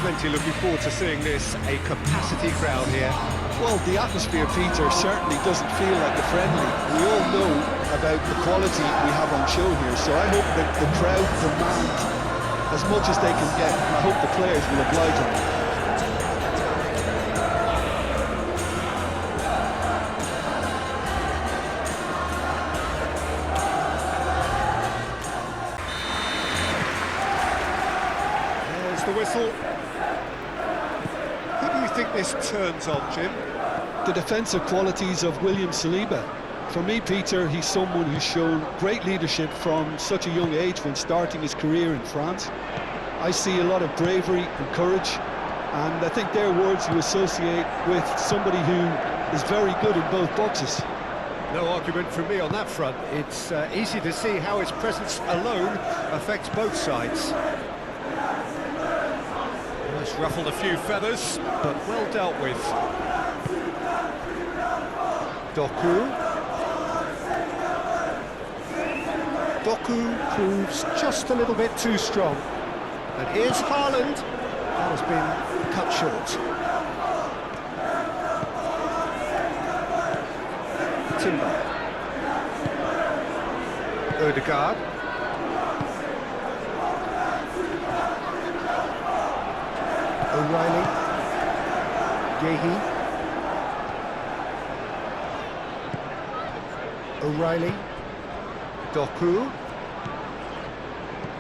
plenty looking forward to seeing this. A capacity crowd here. Well, the atmosphere, Peter, certainly doesn't feel like a friendly. We all know about the quality we have on show here, so I hope that the crowd demand as much as they can get, and I hope the players will oblige them. The whistle. Who do you think this turns on, Jim? The defensive qualities of William Saliba. For me, Peter, he's someone who's shown great leadership from such a young age when starting his career in France. I see a lot of bravery and courage, and I think they're words you associate with somebody who is very good in both boxes. No argument from me on that front. It's easy to see how his presence alone affects both sides. Ruffled a few feathers, but well dealt with. Doku. Doku proves just a little bit too strong. And here's Haaland. That has been cut short. Timber. Odegaard. O'Reilly, Yehi, O'Reilly, Doku.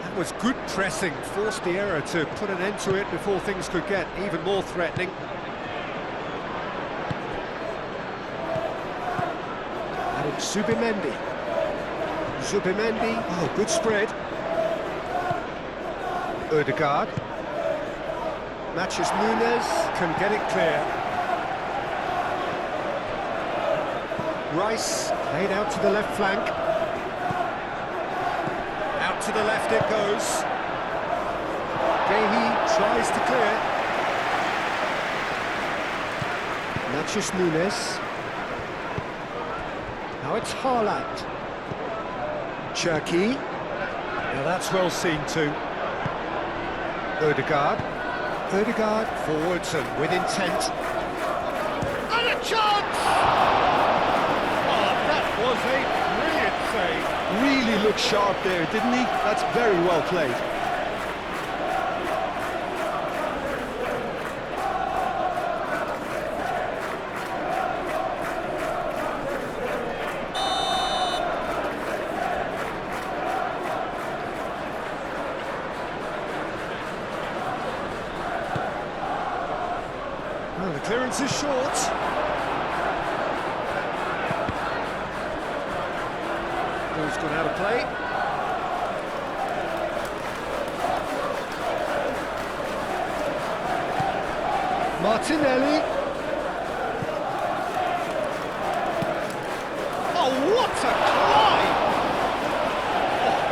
That was good pressing, forced the error to put an end to it before things could get even more threatening. And it's Zubimendi. Zubimendi, oh, good spread. Odegaard. Matches Nunes, can get it clear. Rice, played out to the left flank. Out to the left it goes. Gehi tries to clear. Matches Nunes. Now it's Haaland. Cherki. Now that's well seen too. Odegaard. Odegaard forwards and with intent. And a chance! Oh, that was a brilliant save. Really looked sharp there, didn't he? That's very well played. Well, the clearance is short. Ball's gone out of play. Martinelli. Oh, what a climb! Oh,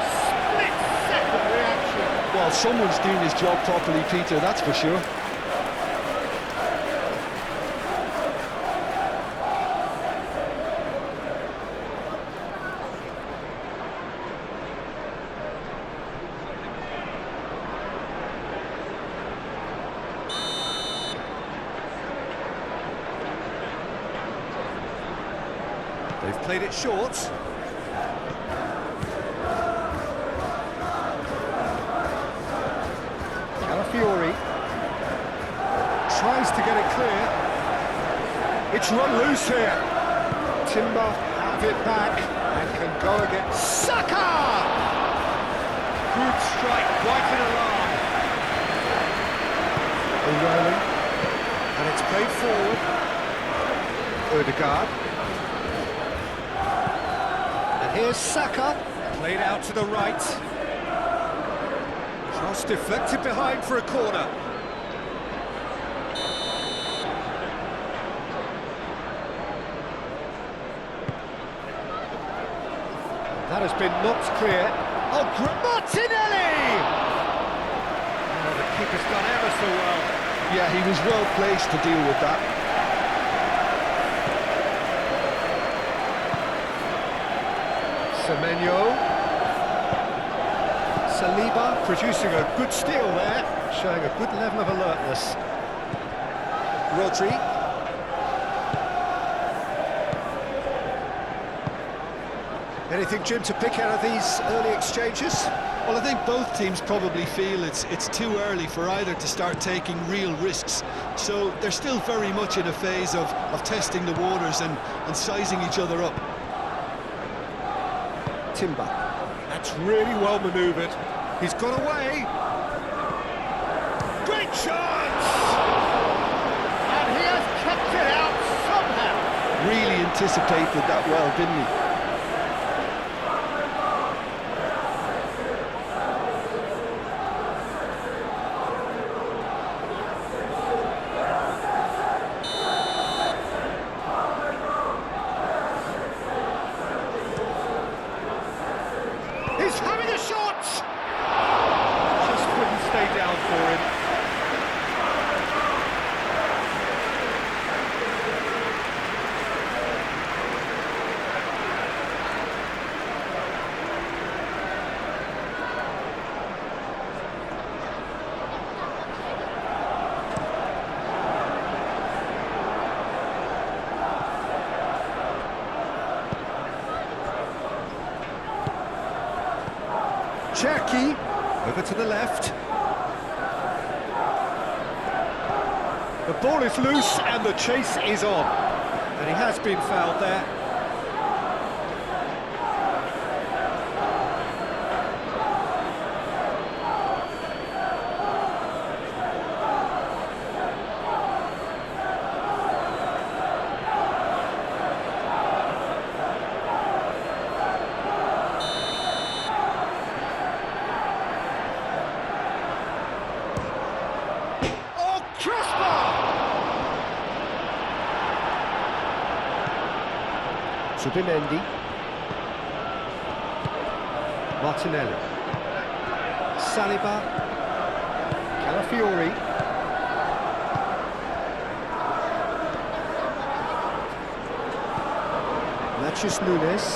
split-second reaction. Well, someone's doing his job properly, Peter, that's for sure. They've played it short. Calafiori tries to get it clear. It's run loose here. Timber have it back and can go again. Saka! Good strike, quite an alarm. O'Reilly, and it's played forward. Odegaard. Here's Saka, played out to the right. Cross deflected behind for a corner. That has been knocked clear. Oh, Martinelli! Oh, the keeper's done ever so well. Yeah, he was well placed to deal with that. Semenyo. Saliba producing a good steal there. showing a good level of alertness. Rodri. Anything, Jim, to pick out of these early exchanges? Well, I think both teams probably feel it's too early for either to start taking real risks. So they're still very much in a phase of testing the waters and sizing each other up. Timber. That's really well manoeuvred. He's got away. Great chance! And he has kept it out somehow. Really anticipated that well, didn't he? He's having a shot! Just couldn't stay down for him. Cherki, over to the left. The ball is loose and the chase is on. And he has been fouled there. Subimendi. Martinelli. Saliba. Calafiori. Matheus Nunes.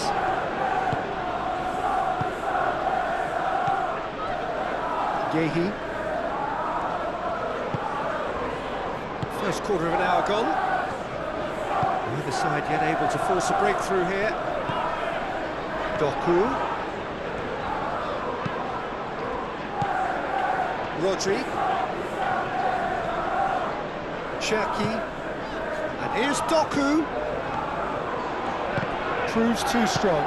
Gehi. First quarter of an hour gone. Neither side yet able to force a breakthrough here. Doku. Rodri. Cherki. And here's Doku. Proves too strong.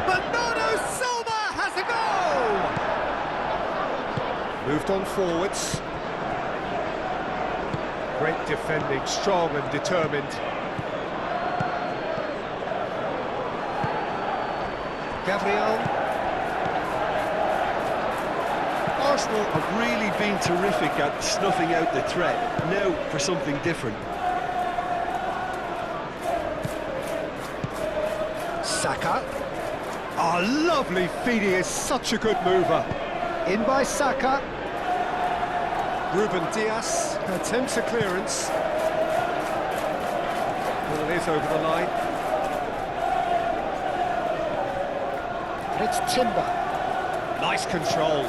Bernardo Silva has a goal! Moved on forwards. Great defending, strong and determined. Gabriel. Arsenal have really been terrific at snuffing out the threat. Now for something different. Saka. Oh, lovely feed, he is such a good mover. In by Saka. Ruben Dias attempts a clearance. Well, it is over the line. And it's Timber. Nice control.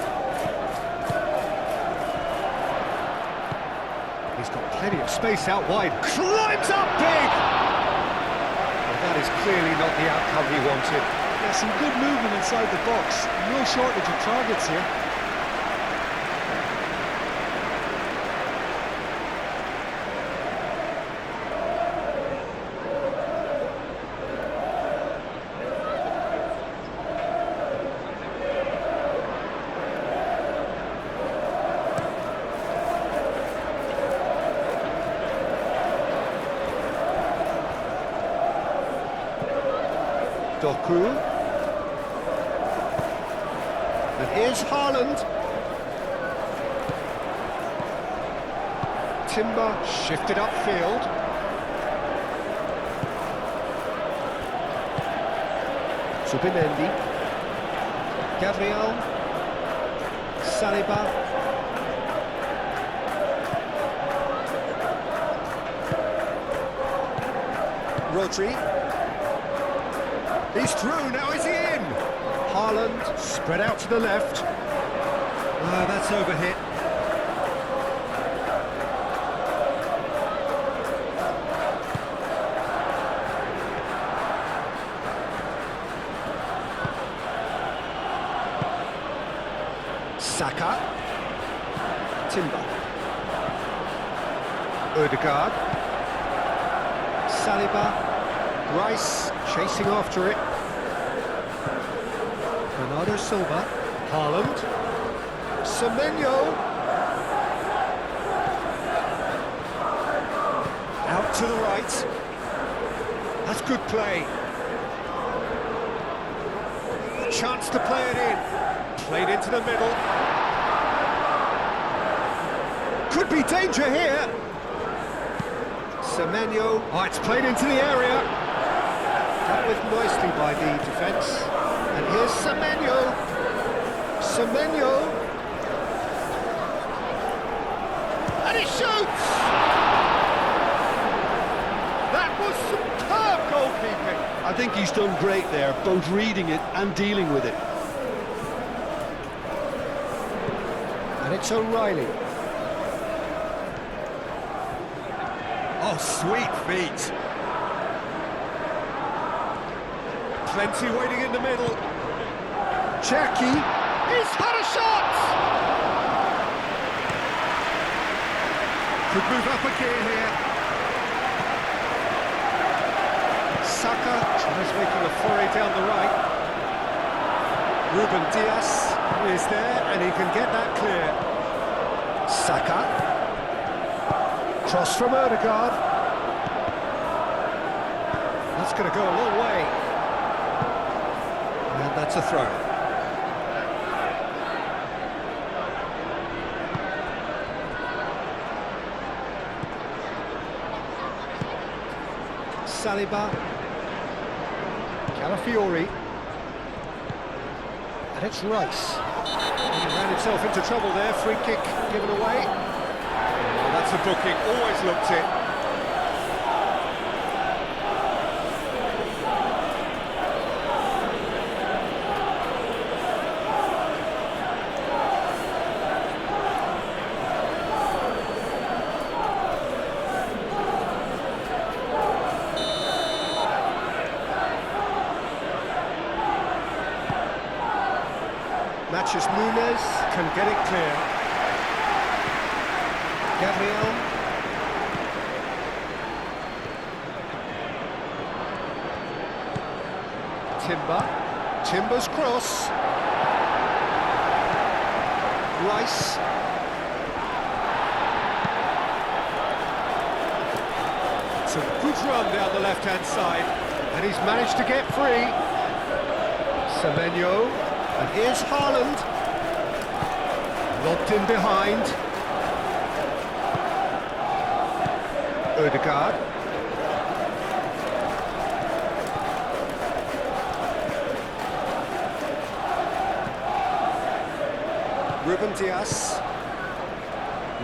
He's got plenty of space out wide. Climbs up big! Well, that is clearly not the outcome he wanted. Yeah, some good movement inside the box. No shortage of targets here. Doku. And here's Haaland. Timber shifted upfield. Subimendi. Gabriel. Saliba. Rodri. He's through, now is he in? Haaland spread out to the left. That's overhit. Saka. Timber. Odegaard. Saliba. Rice chasing after it. Bernardo Silva. Haaland. Semenyo. Out to the right. That's good play. Chance to play it in. Played into the middle. Could be danger here. Semenyo. Oh, it's played into the area. Dealt with nicely by the defence. And here's Semenyo. Semenyo. And he shoots! That was superb goalkeeping. I think he's done great there, both reading it and dealing with it. And it's O'Reilly. Oh, sweet feet. Plenty waiting in the middle. Cherky. He's had a shot! Could move up a gear here. Saka tries making a foray down the right. Ruben Dias is there and he can get that clear. Saka. Cross from Odegaard. That's going to go a long way. And that's a throw. Saliba. Calafiori. And it's Rice. He ran himself into trouble there, free kick given away. Oh, that's a booking, always looked it. Matches Nunes can get it clear. Gabriel. Timber's cross. Rice. It's a good run down the left-hand side, and he's managed to get free. Semenyo. And here's Haaland. Lobbed in behind. Odegaard. Ruben Dias.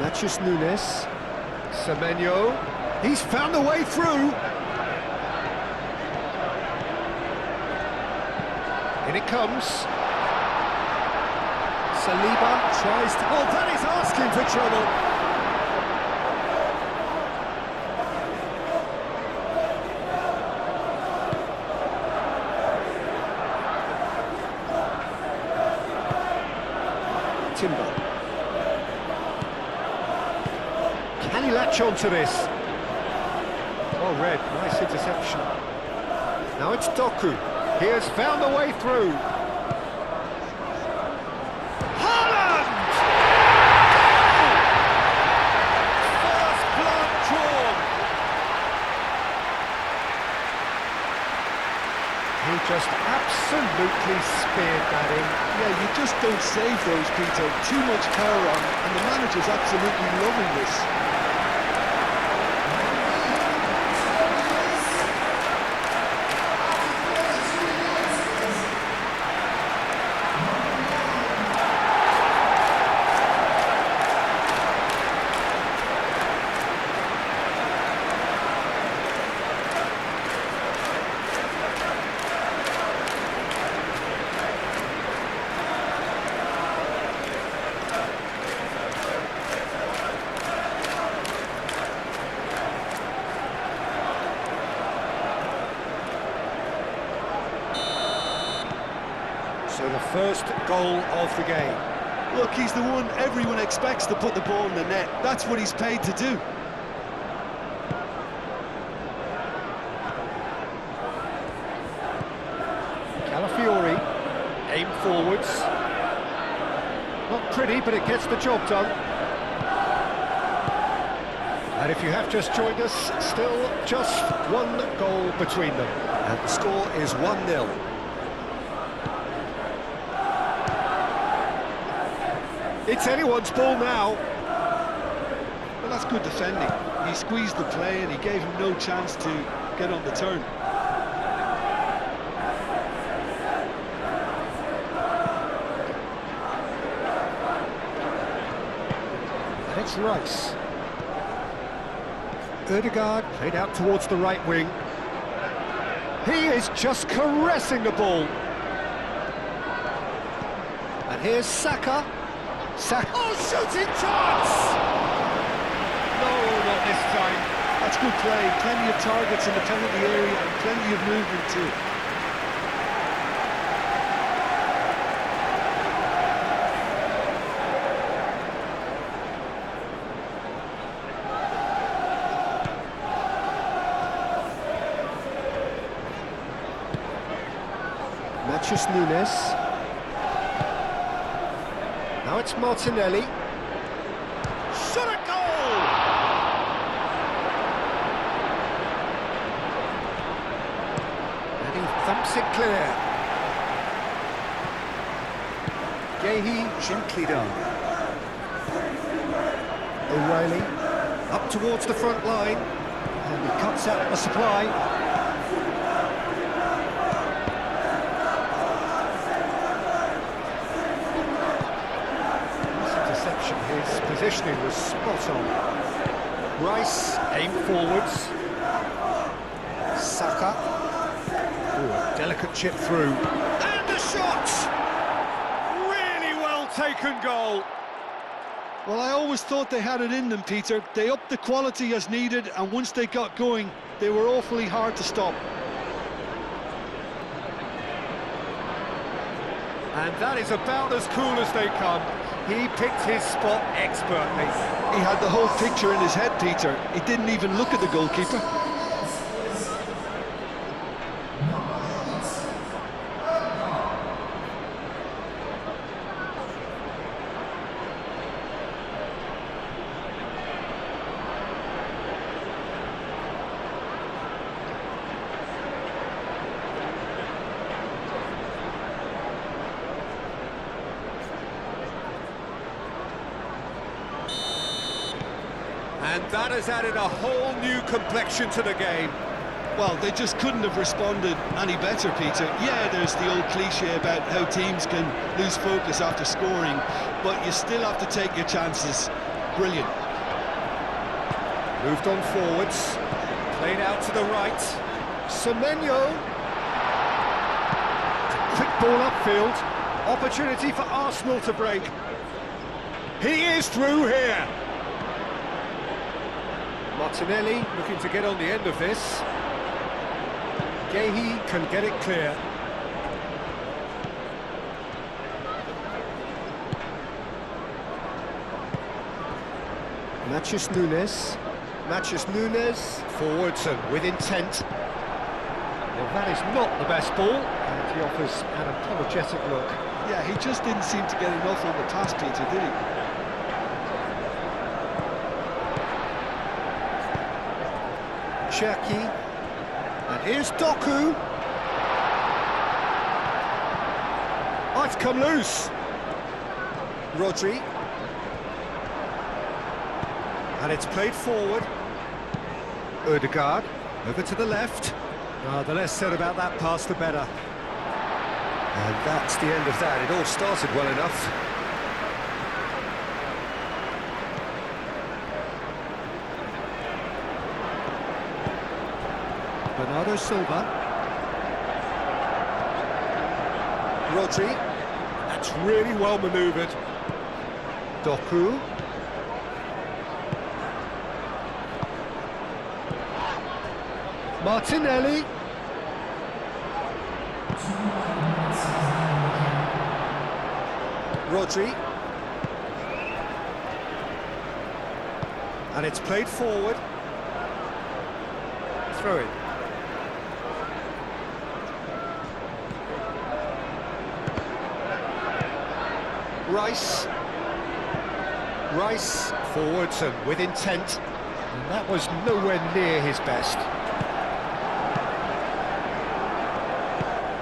Matches Nunes. Semenyo. He's found the way through. In it comes. Saliba tries to... Oh, that is asking for trouble. Timber. Can he latch on to this? Oh, Red, nice interception. Now it's Doku. He has found the way through. He just absolutely speared that in. Yeah, you just don't save those, Peter. Too much power on, and the manager's absolutely loving this. So the first goal of the game. Look, he's the one everyone expects to put the ball in the net. That's what he's paid to do. Calafiori, aim forwards. Not pretty, but it gets the job done. And if you have just joined us, still just one goal between them. And the score is 1-0. It's anyone's ball now. Well, that's good defending. He squeezed the play and he gave him no chance to get on the turn. And it's Rice. Ødegaard played out towards the right wing. He is just caressing the ball. And here's Saka. Saka. Oh, shooting chance! No, not this time. That's good play. Plenty of targets in the penalty area and plenty of movement too. Nunes. Now it's Martinelli. Shot a goal! And he thumps it clear. Gehi, gently done. O'Reilly, up towards the front line. And he cuts out the supply. His positioning was spot on. Rice, aim forwards. Saka. Ooh, a delicate chip through. And a shot! Really well taken goal. Well, I always thought they had it in them, Peter. They upped the quality as needed, and once they got going, they were awfully hard to stop. And that is about as cool as they come. He picked his spot expertly. He had the whole picture in his head, Peter. He didn't even look at the goalkeeper. And that has added a whole new complexion to the game. Well, they just couldn't have responded any better, Peter. Yeah, there's the old cliche about how teams can lose focus after scoring, but you still have to take your chances. Brilliant. Moved on forwards, played out to the right. Semenyo. Quick ball upfield. Opportunity for Arsenal to break. He is through here. Martinelli looking to get on the end of this. Gehi can get it clear. Mathias Nunes, forwards and with intent. Well, that is not the best ball, and he offers an apologetic look. Yeah, he just didn't seem to get enough on the pass, Peter, did he? Cherki, and here's Doku. Oh, it's come loose. Rodri. And it's played forward. Ødegaard, over to the left. The less said about that pass, the better. And that's the end of that. It all started well enough. Bernardo Silva. Rodri. That's really well manoeuvred. Doku. Martinelli. Rodri. And it's played forward. Throw it. Rice. Rice forwards and with intent. And that was nowhere near his best.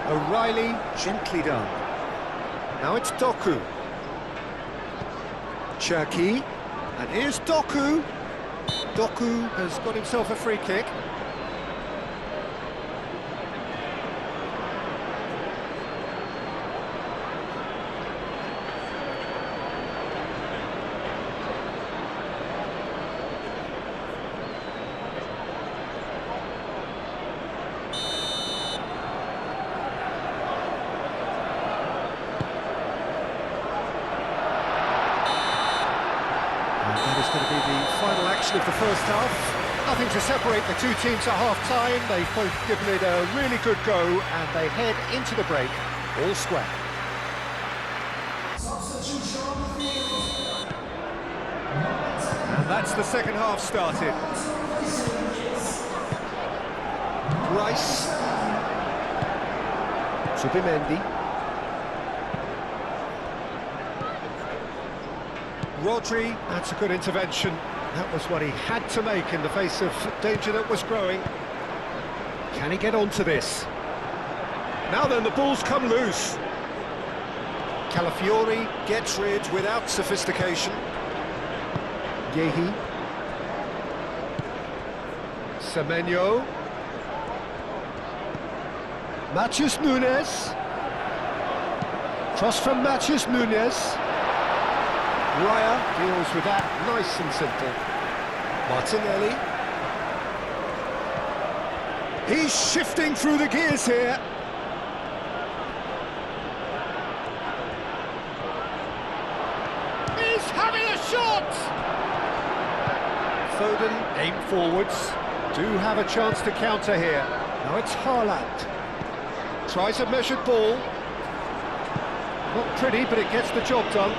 O'Reilly, gently done. Now it's Doku. Cherki. And here's Doku. Doku has got himself a free kick. That is going to be the final action of the first half. Nothing to separate the two teams at half-time. They've both given it a really good go, and they head into the break all square. And that's the second half started. Rice. Subimendi. Rodri, that's a good intervention. That was what he had to make in the face of danger that was growing. Can he get onto this? Now then, the ball's come loose. Calafiori gets rid without sophistication. Yehi. Semenyo. Matheus Nunes. Cross from Matheus Nunes. Raya deals with that, nice and simple. Martinelli. He's shifting through the gears here. He's having a shot! Foden aim forwards. Do have a chance to counter here. Now it's Haaland. Tries a measured ball. Not pretty, but it gets the job done.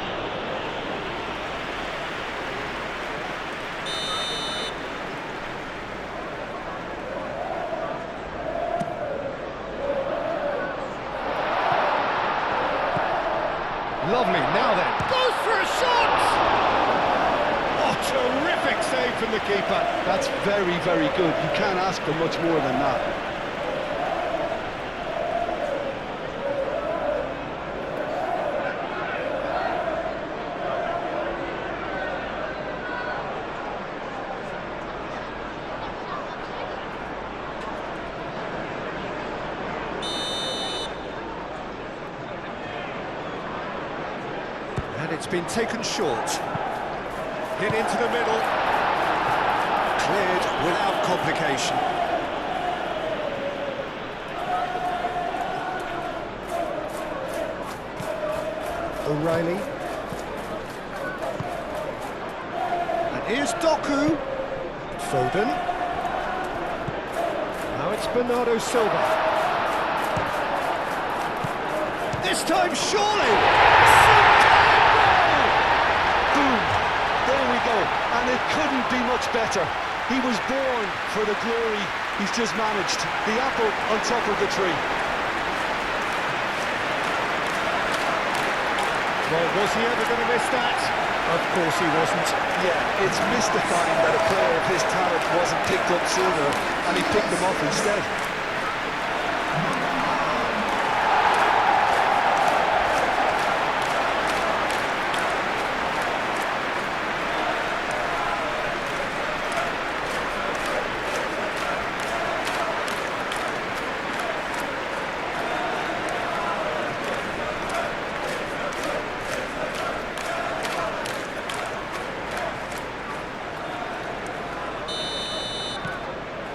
Lovely, now then, goes for a shot! Oh, terrific save from the keeper. That's very, very good. You can't ask for much more than that. And it's been taken short. Hit into the middle. Cleared without complication. O'Reilly. And here's Doku. Foden. Now it's Bernardo Silva. This time, surely! And it couldn't be much better. He was born for the glory. He's just managed. The apple on top of the tree. Well, was he ever going to miss that? Of course he wasn't. Yeah, it's mystifying that a player of his talent wasn't picked up sooner, and he picked them up instead.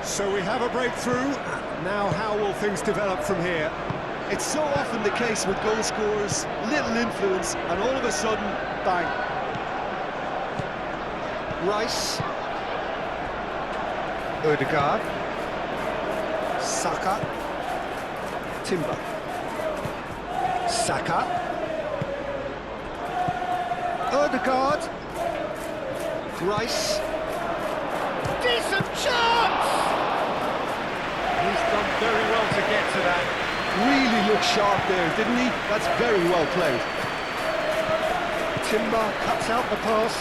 So we have a breakthrough. Now how will things develop from here? It's so often the case with goal scorers, little influence, and all of a sudden, bang. Rice. Odegaard. Saka. Timber. Saka. Odegaard. Rice. Decent chance! He's done very well to get to that. Really looked sharp there, didn't he? That's very well played. Timber cuts out the pass.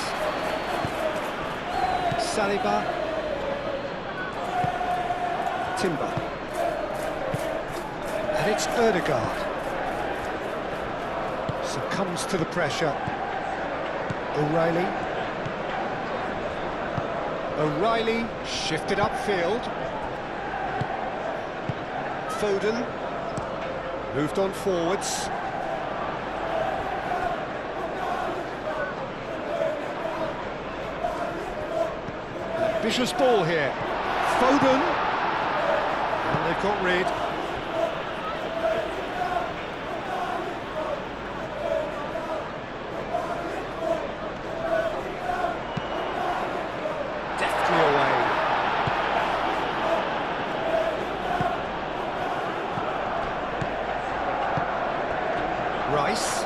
Saliba. Timber. And it's Odegaard. Succumbs to the pressure. O'Reilly. O'Reilly shifted upfield. Foden moved on forwards. Vicious ball here. Foden. And they've got rid. Deftly away. Rice.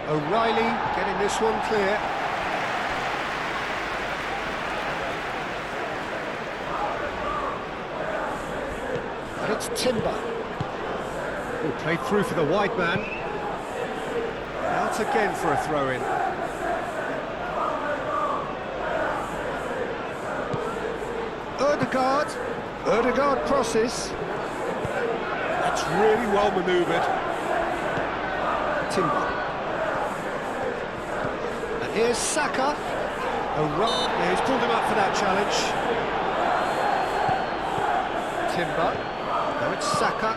O'Reilly getting this one clear. And it's Timber, who played through for the wide man. Out again for a throw-in. Odegaard. Odegaard crosses. That's really well manoeuvred. Timber. Here's Saka. Yeah, he's pulled him up for that challenge. Timber. Now it's Saka.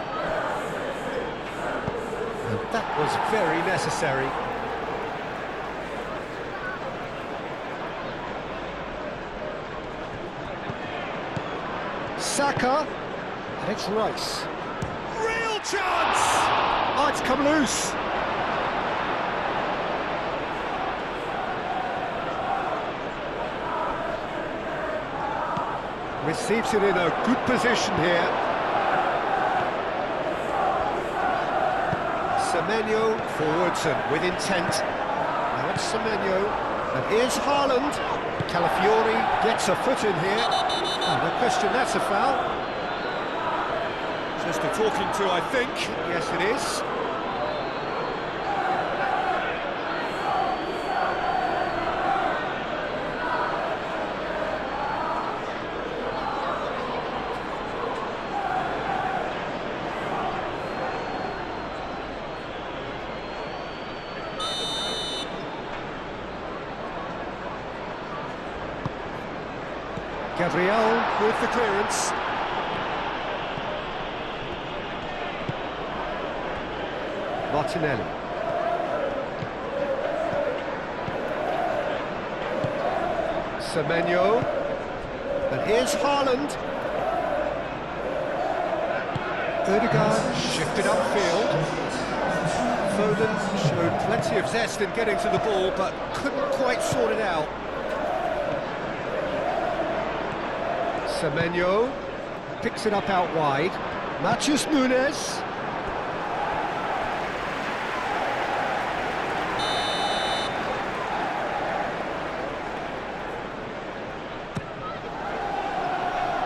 And that was very necessary. Saka. And it's Rice. Real chance! Oh, it's come loose. Receives it in a good position here. Semenyo forwards and with intent. Now it's Semenyo. And here's Haaland. Calafiori gets a foot in here. Oh, no question, that's a foul. Just a talking to, I think. Yes, it is. Gabriel with the clearance. Martinelli. Semenyo. And here's Haaland. Odegaard shifted upfield. Foden showed plenty of zest in getting to the ball, but couldn't quite sort it out. Semenyo picks it up out wide. Matheus Nunes.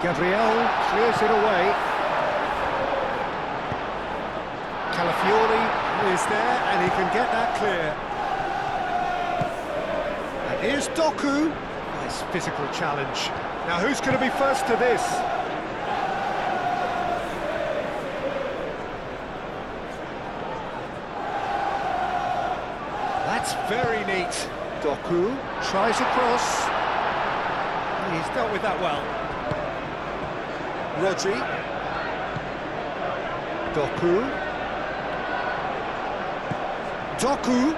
Gabriel clears it away. Calafiori is there and he can get that clear. And here's Doku. Nice physical challenge. Now who's going to be first to this? That's very neat. Doku tries across. He's dealt with that well. Rodri. Doku. Doku.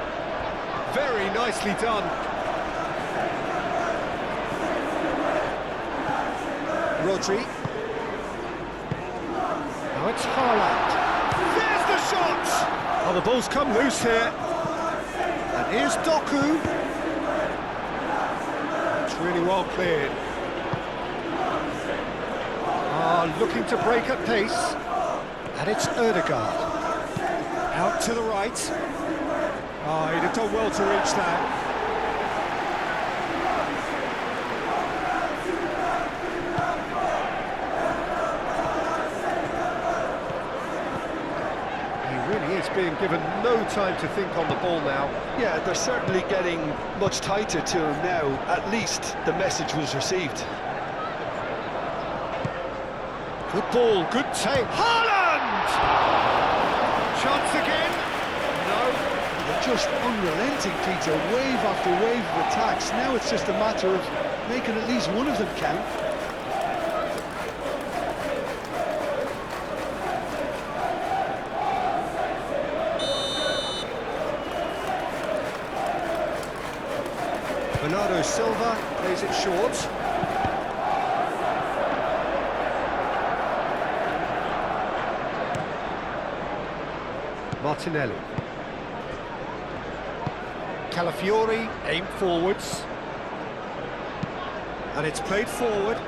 Very nicely done. Rodri. Now it's Haaland. There's the shot! Oh, the ball's come loose here. And here's Doku. It's really well cleared. Looking to break at pace. And it's Odegaard. to the right. Oh, he'd have done well to reach that. He's being given no time to think on the ball now. Yeah, they're certainly getting much tighter to him now. At least the message was received. Good ball, good take. Haaland! Chance again? No. They're just unrelenting, Peter. Wave after wave of attacks. Now it's just a matter of making at least one of them count. Bernardo Silva plays it short. Martinelli. Calafiori aimed forwards. And it's played forward.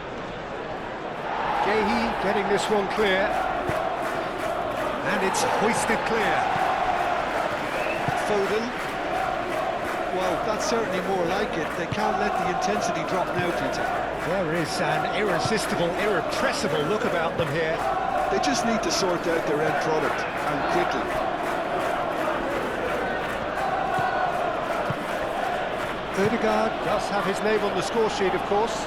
Gehi getting this one clear. And it's hoisted clear. Foden. Well, that's certainly more like it. They can't let the intensity drop now, Peter. There is an irresistible, irrepressible look about them here. They just need to sort out their end product, and quickly. Odegaard does have his name on the score sheet, of course.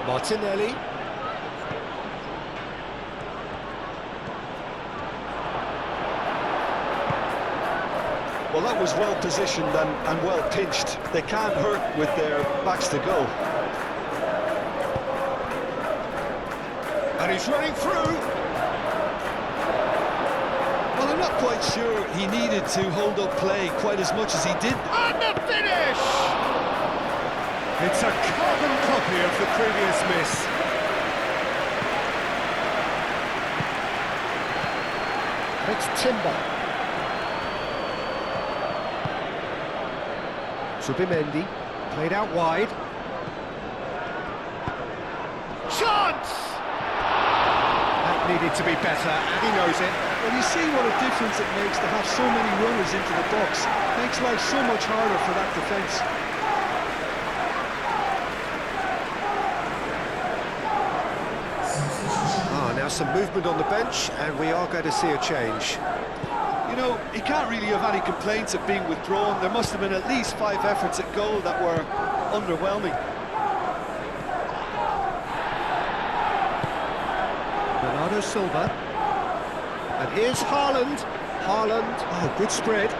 Martinelli. Well, that was well positioned and well pinched. They can't hurt with their backs to goal. And he's running through. Well, I'm not quite sure he needed to hold up play quite as much as he did. And the finish! It's a carbon copy of the previous miss. It's Timber. Subimendi, played out wide. Chance! That needed to be better, and he knows it. Well, you see what a difference it makes to have so many runners into the box. Makes life so much harder for that defence. Now some movement on the bench, and we are going to see a change. You know, he can't really have any complaints of being withdrawn. There must have been at least 5 efforts at goal that were underwhelming. Bernardo Silva. And here's Haaland. Haaland, oh, good spread.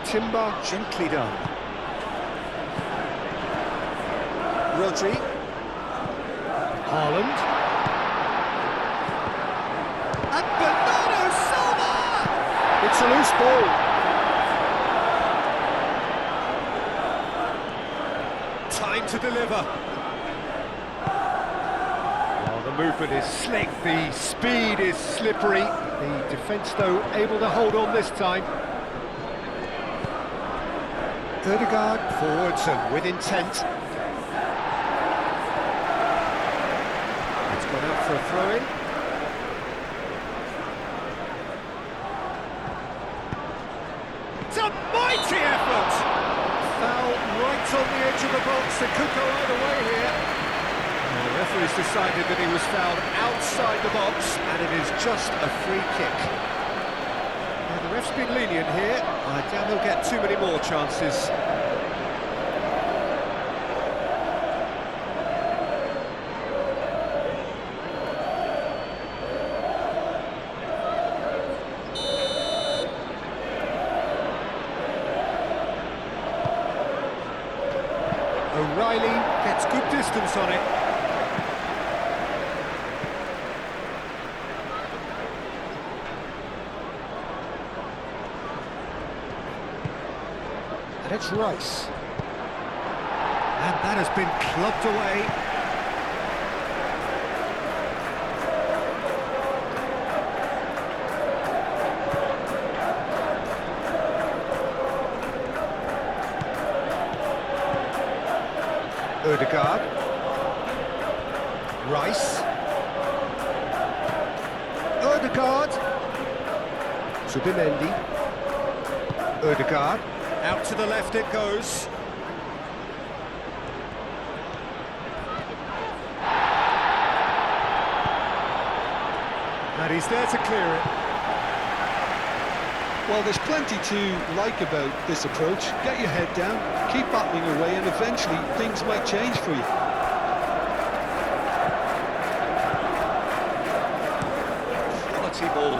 Timber, gently done. Rodri. Haaland. And Bernardo Silva! It's a loose ball. Time to deliver. Oh, the movement is slick, the speed is slippery. The defence, though, able to hold on this time. Odegaard forwards and with intent. It's gone out for a throw-in. It's a mighty effort! Foul right on the edge of the box. It could go either way here. And the referee's decided that he was fouled outside the box, and it is just a free kick. The ref's been lenient here. I doubt he'll get too many more chances. O'Reilly gets good distance on it. And it's Rice. And that has been clubbed away. Odegaard. Rice. Odegaard. Subimendi. Odegaard. Out to the left it goes. And he's there to clear it. Well, there's plenty to like about this approach. Get your head down, keep battling away, and eventually things might change for you. Quality ball.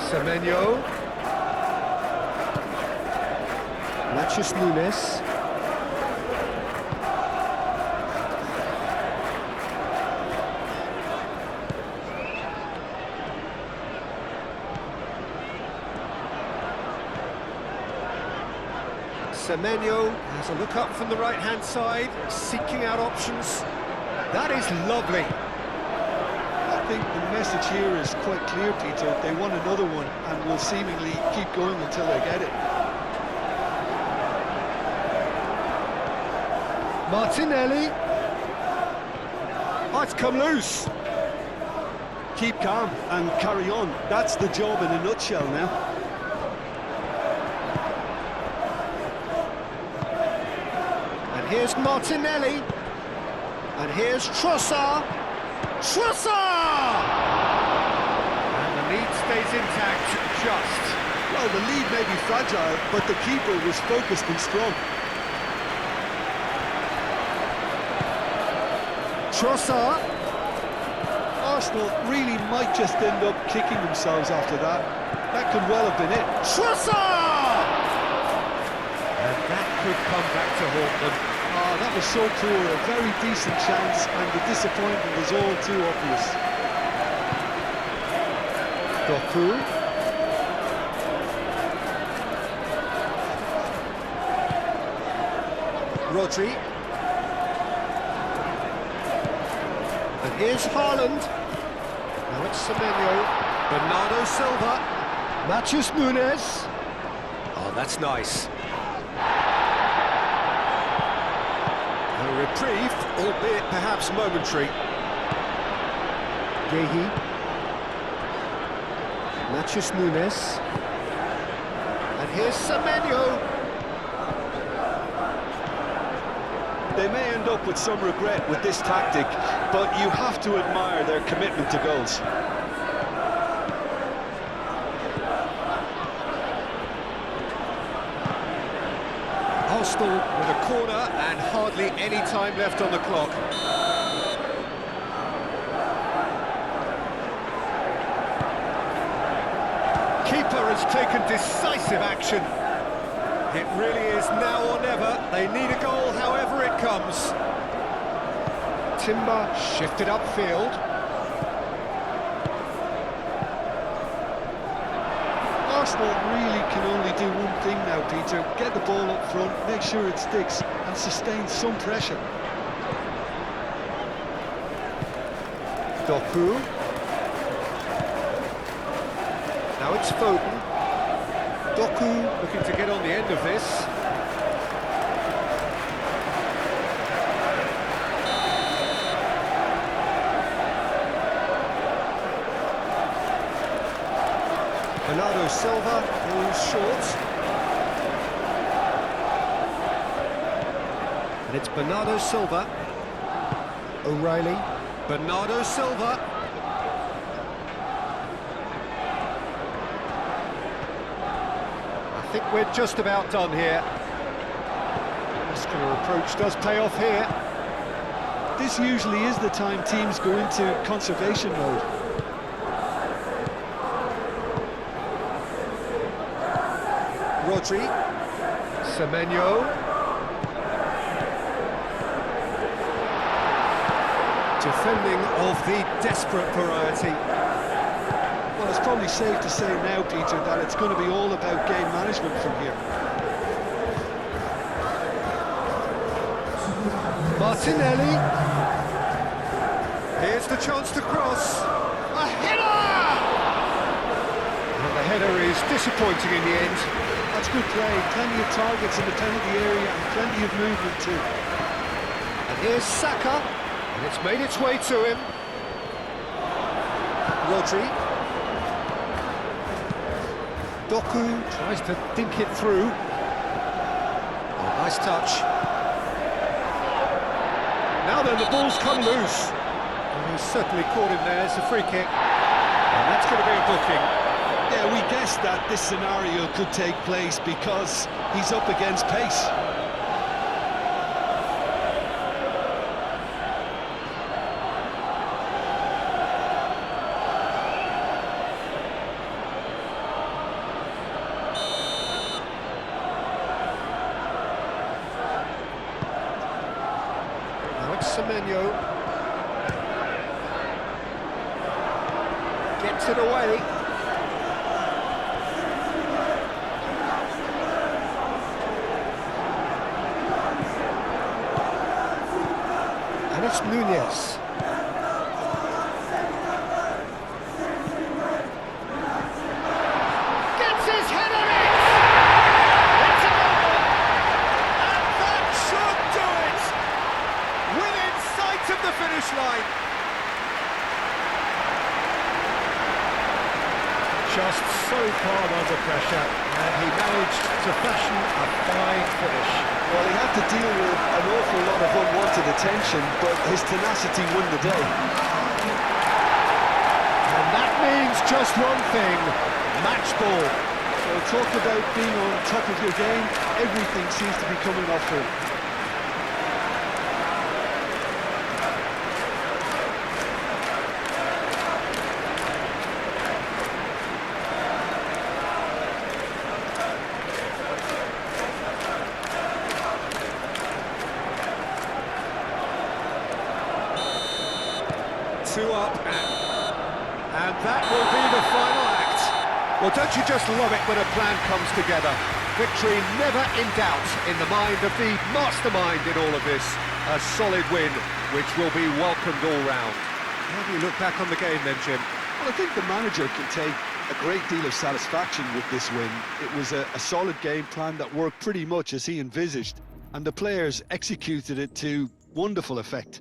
Semenyo. Matheus Nunes. Semenyo has a look up from the right-hand side, seeking out options. That is lovely. I think the message here is quite clear, Peter. They want another one and will seemingly keep going until they get it. Martinelli. Oh, it's come loose. Keep calm and carry on. That's the job in a nutshell now. Here's Martinelli, and here's Trossard. Trossard! And the lead stays intact, just. Well, the lead may be fragile, but the keeper was focused and strong. Trossard. Arsenal really might just end up kicking themselves after that. That could well have been it. Trossard! And that could come back to haunt them. Oh, that was so poor, a very decent chance, and the disappointment is all too obvious. Doku. Rodri. And here's Haaland. Now it's Semenyo. Bernardo Silva. Matheus Nunes. Oh, that's nice. A reprieve, albeit perhaps momentary. Gehi. Matheus Nunes. And here's Semenyo. They may end up with some regret with this tactic, but you have to admire their commitment to goals. Arsenal with a corner and hardly any time left on the clock. Keeper has taken decisive action. It really is now or never. They need a goal however it comes. Timber shifted upfield. Arsenal really can only do one thing now, Peter. Get the ball up front, make sure it sticks, and sustain some pressure. Doku. Now it's Foden. Doku looking to get on the end of this. Bernardo Silva goes short. And it's Bernardo Silva. O'Reilly. Bernardo Silva. I think we're just about done here. Muscular approach does pay off here. This usually is the time teams go into conservation mode. Rodri. Semenyo. Defending of the desperate variety. Well, it's probably safe to say now, Peter, that it's going to be all about game management from here. Martinelli. Here's the chance to cross. A header! And the header is disappointing in the end. I That's good play. Plenty of targets in the penalty area and plenty of movement too. And here's Saka, and it's made its way to him. Rodri. Doku tries to think it through. Oh, nice touch. Now then, the ball's come loose. And he's certainly caught him there. It's a free kick. And that's going to be a booking. Yeah, we guessed that this scenario could take place because he's up against pace. Now it's Semenyo. Gets it away. And it's Nunez. Gets his head on it! It's a goal! And that should do it! Within sight of the finish line. Just so far under pressure, and he managed to fashion a fine finish. Well, he had to deal with an awful lot of unwanted attention, but his tenacity won the day. And that means just one thing, match ball. So talk about being on top of your game, everything seems to be coming off him. Two up, and that will be the final act. Well, don't you just love it when a plan comes together? Victory never in doubt in the mind of the mastermind in all of this. A solid win, which will be welcomed all round. How do you look back on the game then, Jim? Well, I think the manager can take a great deal of satisfaction with this win. It was a solid game plan that worked pretty much as he envisaged, and the players executed it to wonderful effect.